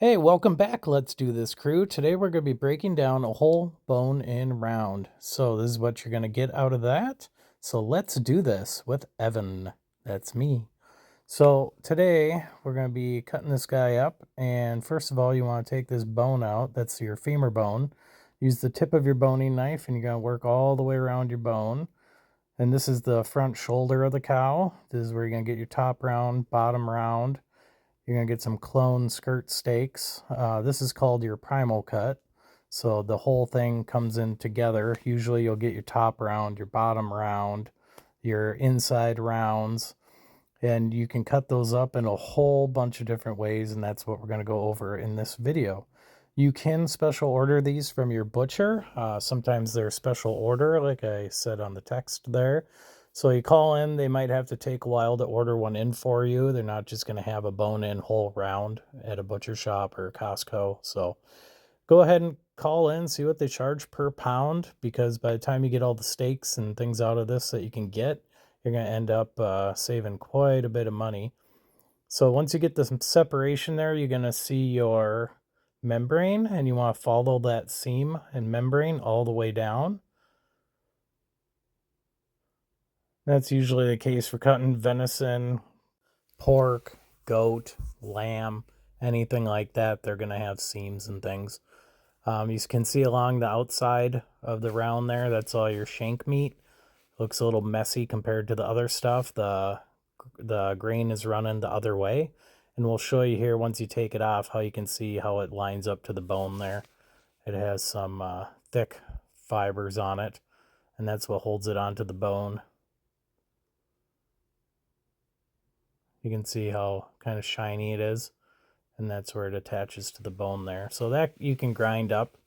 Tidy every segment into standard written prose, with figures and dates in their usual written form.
Hey, welcome back. Let's do this, crew. Today we're going to be breaking down a whole bone in round. So this is what you're going to get out of that. So let's do this with Evan. That's me. So today we're going to be cutting this guy up. And first of all, you want to take this bone out. That's your femur bone. Use the tip of your boning knife and you're going to work all the way around your bone. And this is the front shoulder of the cow. This is where you're going to get your top round, bottom round. You're going to get some clone skirt steaks. This is called your primal cut. So the whole thing comes in together. Usually you'll get your top round, your bottom round, your inside rounds, and you can cut those up in a whole bunch of different ways, and that's what we're going to go over in this video. You can special order these from your butcher. Sometimes they're special order, like I said on the text there. So you call in, they might have to take a while to order one in for you. They're not just going to have a bone-in whole round at a butcher shop or Costco. So go ahead and call in, see what they charge per pound, because by the time you get all the steaks and things out of this that you can get, you're going to end up saving quite a bit of money. So once you get this separation there, you're going to see your membrane, and you want to follow that seam and membrane all the way down. That's usually the case for cutting venison, pork, goat, lamb, anything like that. They're going to have seams and things. You can see along the outside of the round there, that's all your shank meat. Looks a little messy compared to the other stuff. The grain is running the other way. And we'll show you here once you take it off how you can see how it lines up to the bone there. It has some thick fibers on it, and that's what holds it onto the bone. You can see how kind of shiny it is, and that's where it attaches to the bone there. So that you can grind up.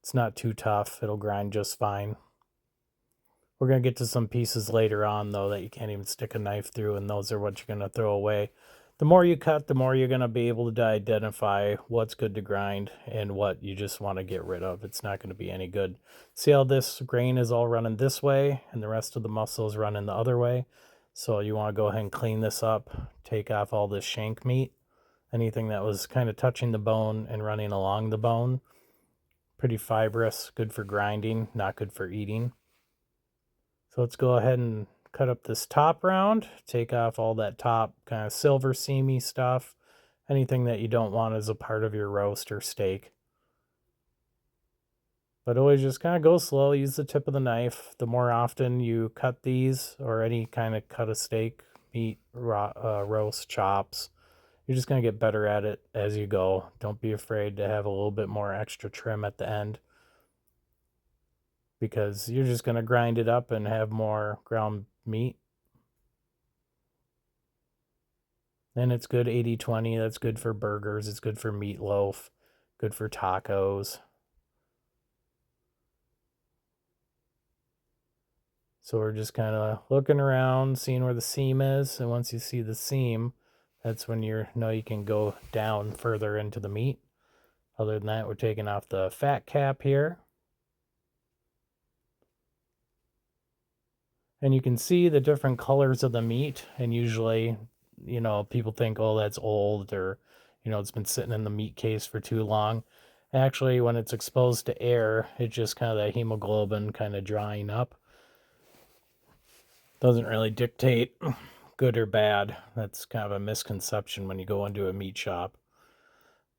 It's not too tough. It'll grind just fine. We're going to get to some pieces later on, though, that you can't even stick a knife through, and those are what you're going to throw away. The more you cut, the more you're going to be able to identify what's good to grind and what you just want to get rid of. It's not going to be any good. See how this grain is all running this way, and the rest of the muscle is running the other way? So you want to go ahead and clean this up, take off all this shank meat, anything that was kind of touching the bone and running along the bone. Pretty fibrous, good for grinding, not good for eating. So let's go ahead and cut up this top round, take off all that top kind of silver seamy stuff, anything that you don't want as a part of your roast or steak. But always just kind of go slow, use the tip of the knife. The more often you cut these or any kind of cut a steak, meat, roast, chops, you're just going to get better at it as you go. Don't be afraid to have a little bit more extra trim at the end, because you're just going to grind it up and have more ground meat. And it's good 80-20. That's good for burgers. It's good for meatloaf. Good for tacos. So we're just kind of looking around, seeing where the seam is. And once you see the seam, that's when you know you can go down further into the meat. Other than that, we're taking off the fat cap here. And you can see the different colors of the meat. And usually, people think, oh, that's old, or, it's been sitting in the meat case for too long. Actually, when it's exposed to air, it's just kind of that hemoglobin kind of drying up. Doesn't really dictate good or bad. That's kind of a misconception when you go into a meat shop.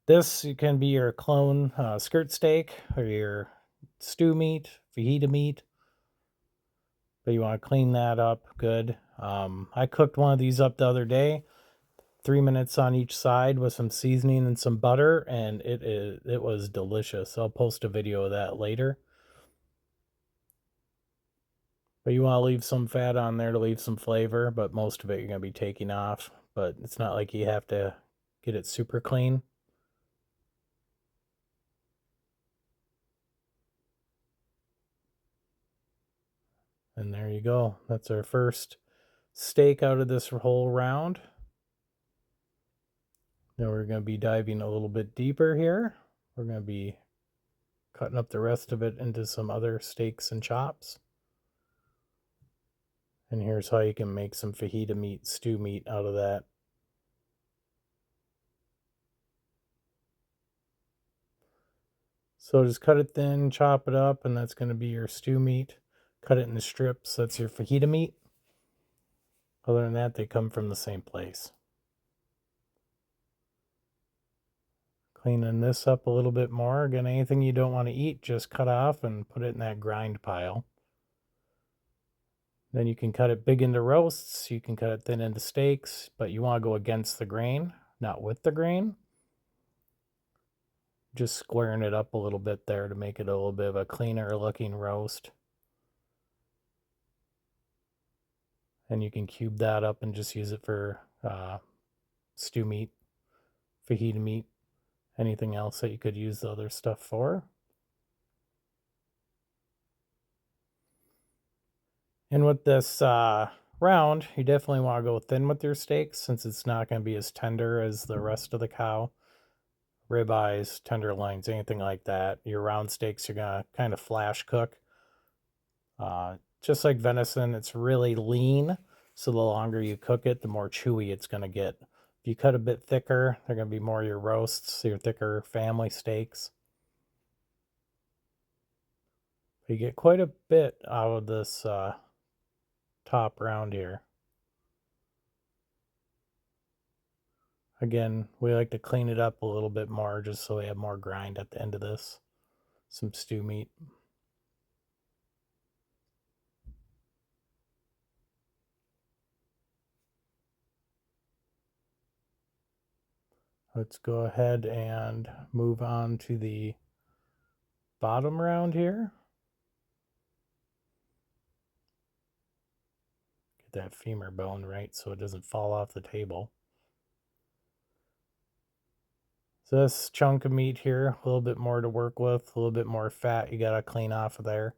This can be your clone skirt steak or your stew meat, fajita meat. But you want to clean that up good. I cooked one of these up the other day, 3 minutes on each side with some seasoning and some butter, and it was delicious. I'll post a video of that later. But you want to leave some fat on there to leave some flavor, but most of it you're going to be taking off. But it's not like you have to get it super clean. And there you go. That's our first steak out of this whole round. Now we're going to be diving a little bit deeper here. We're going to be cutting up the rest of it into some other steaks and chops. And here's how you can make some fajita meat, stew meat out of that. So just cut it thin, chop it up, and that's going to be your stew meat. Cut it into strips. That's your fajita meat. Other than that, they come from the same place. Cleaning this up a little bit more. Again, anything you don't want to eat, just cut off and put it in that grind pile. Then you can cut it big into roasts. You can cut it thin into steaks, but you want to go against the grain, not with the grain. Just squaring it up a little bit there to make it a little bit of a cleaner looking roast. And you can cube that up and just use it for stew meat, fajita meat, anything else that you could use the other stuff for. And with this round, you definitely want to go thin with your steaks since it's not going to be as tender as the rest of the cow. Ribeyes, tenderloins, anything like that. Your round steaks, you're going to kind of flash cook. Just like venison, it's really lean. So the longer you cook it, the more chewy it's going to get. If you cut a bit thicker, they're going to be more your roasts, your thicker family steaks. You get quite a bit out of this top round here. Again, we like to clean it up a little bit more just so we have more grind at the end of this. Some stew meat. Let's go ahead and move on to the bottom round here. Get that femur bone right so it doesn't fall off the table. So this chunk of meat here, a little bit more to work with, a little bit more fat you gotta clean off of there.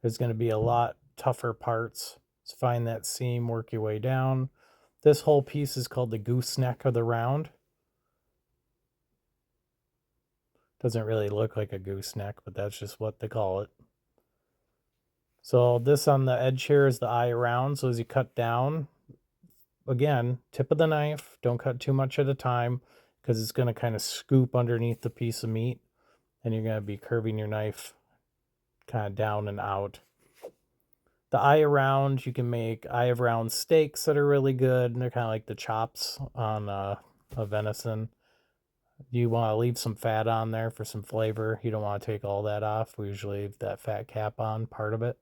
There's gonna be a lot tougher parts. So find that seam, work your way down. This whole piece is called the gooseneck of the round. Doesn't really look like a gooseneck, but that's just what they call it. So this on the edge here is the eye around. So as you cut down, again, tip of the knife, don't cut too much at a time because it's going to kind of scoop underneath the piece of meat and you're going to be curving your knife kind of down and out. The eye around, you can make eye of round steaks that are really good. And they're kind of like the chops on a venison. You want to leave some fat on there for some flavor. You don't want to take all that off. We usually leave that fat cap on, part of it.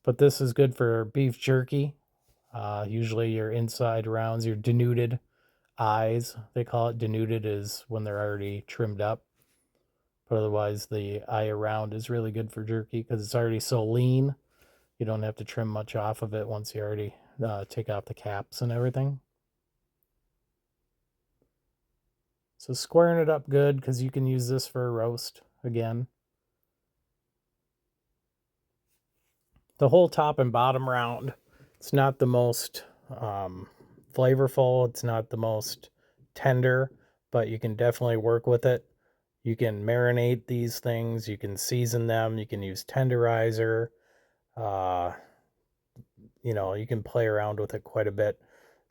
But this is good for beef jerky. Usually your inside rounds, your denuded eyes, they call it. Denuded is when they're already trimmed up. But otherwise, the eye around is really good for jerky because it's already so lean. You don't have to trim much off of it once you already take off the caps and everything. So squaring it up good because you can use this for a roast again. The whole top and bottom round, it's not the most flavorful. It's not the most tender, but you can definitely work with it. You can marinate these things. You can season them. You can use tenderizer. You can play around with it quite a bit.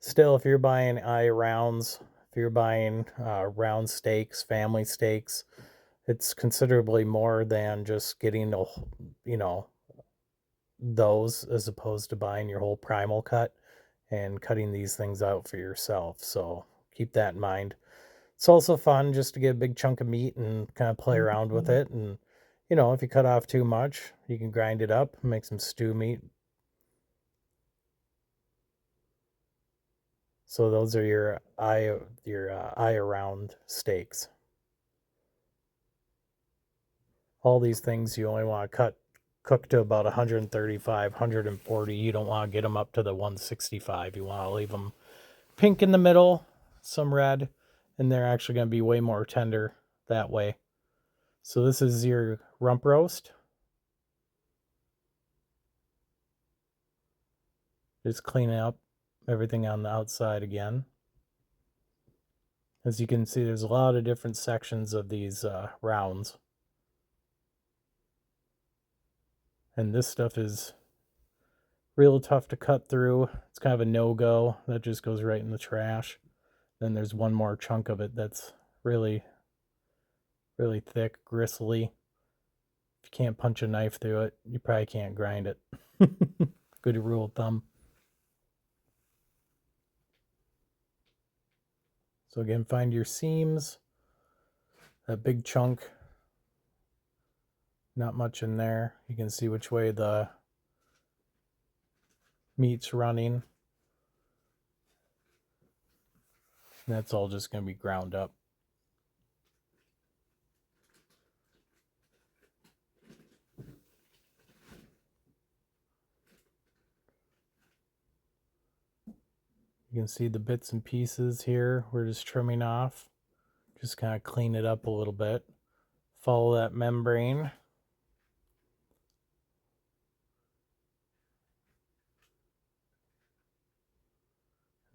Still, if you're buying eye rounds, if you're buying round steaks, family steaks, it's considerably more than just getting those as opposed to buying your whole primal cut and cutting these things out for yourself. So keep that in mind. It's also fun just to get a big chunk of meat and kind of play around with it. And, if you cut off too much, you can grind it up, make some stew meat. So those are your eye around steaks. All these things you only want to cook to about 135, 140. You don't want to get them up to the 165. You want to leave them pink in the middle, some red, and they're actually going to be way more tender that way. So this is your rump roast. Just cleaning up everything on the outside again. As you can see, there's a lot of different sections of these rounds. And this stuff is real tough to cut through. It's kind of a no-go. That just goes right in the trash. Then there's one more chunk of it that's really really thick, gristly. If you can't punch a knife through it, you probably can't grind it. Good rule of thumb. So again, find your seams. That big chunk, not much in there. You can see which way the meat's running. And that's all just going to be ground up. You can see the bits and pieces here. We're just trimming off. Just kind of clean it up a little bit. Follow that membrane.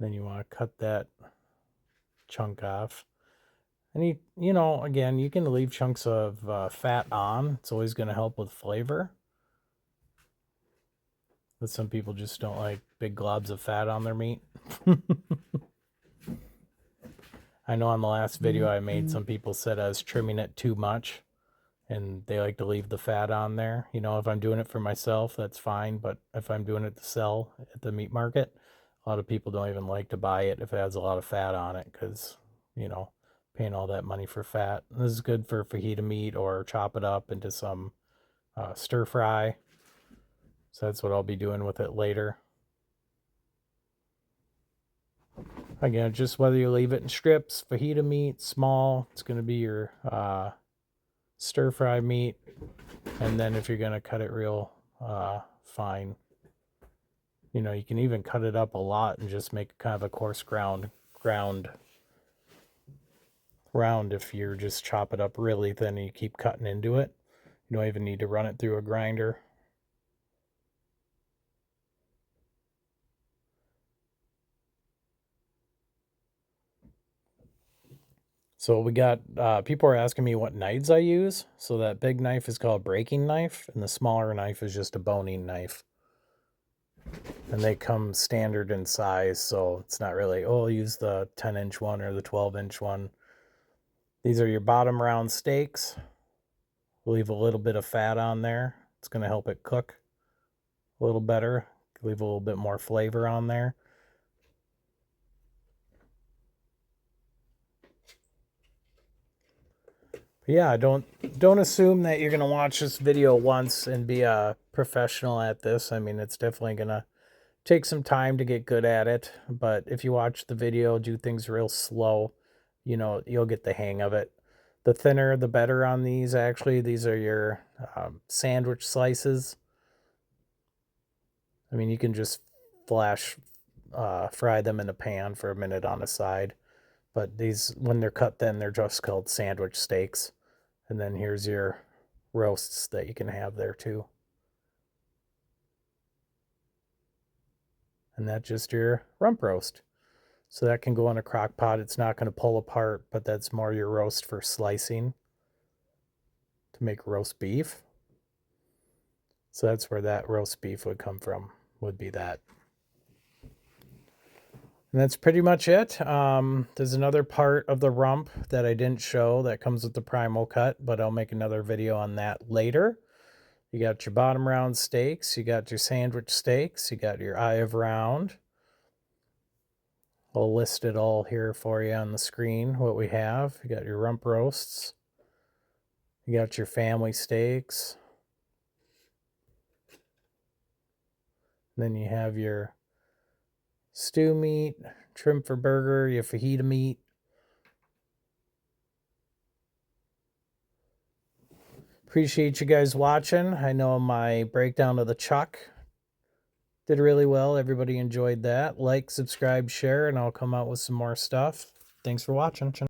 Then you want to cut that chunk off. And you know, again, you can leave chunks of fat on. It's always going to help with flavor. But some people just don't like big globs of fat on their meat. I know on the last video I made, some people said I was trimming it too much. And they like to leave the fat on there. You know, if I'm doing it for myself, that's fine. But if I'm doing it to sell at the meat market, a lot of people don't even like to buy it if it has a lot of fat on it because, you know, paying all that money for fat. This is good for fajita meat or chop it up into some stir fry. So that's what I'll be doing with it later. Again, just whether you leave it in strips, fajita meat, small, it's going to be your stir fry meat. And then if you're going to cut it real fine, you know, you can even cut it up a lot and just make kind of a coarse ground if you just chop it up really thin and you keep cutting into it. You don't even need to run it through a grinder. So we got, people are asking me what knives I use. So that big knife is called a breaking knife, and the smaller knife is just a boning knife. And they come standard in size, so it's not really, oh, I'll use the 10-inch one or the 12-inch one. These are your bottom round steaks. Leave a little bit of fat on there. It's going to help it cook a little better. Leave a little bit more flavor on there. Yeah, don't assume that you're going to watch this video once and be a professional at this. I mean, it's definitely going to take some time to get good at it, but if you watch the video, do things real slow, you know, you'll get the hang of it. The thinner, the better on these, actually. These are your sandwich slices. I mean, you can just fry them in a pan for a minute on the side. But these, when they're cut thin, they're just called sandwich steaks. And then here's your roasts that you can have there too. And that's just your rump roast. So that can go in a crock pot. It's not going to pull apart, but that's more your roast for slicing to make roast beef. So that's where that roast beef would come from, would be that. And that's pretty much it. There's another part of the rump that I didn't show that comes with the primal cut, but I'll make another video on that later. You got your bottom round steaks, you got your sandwich steaks, you got your eye of round. I'll list it all here for you on the screen, what we have. You got your rump roasts. You got your family steaks. Then you have your stew meat, trim for burger, your fajita meat. Appreciate you guys watching. I know my breakdown of the chuck did really well. Everybody enjoyed that. Like, subscribe, share, and I'll come out with some more stuff. Thanks for watching.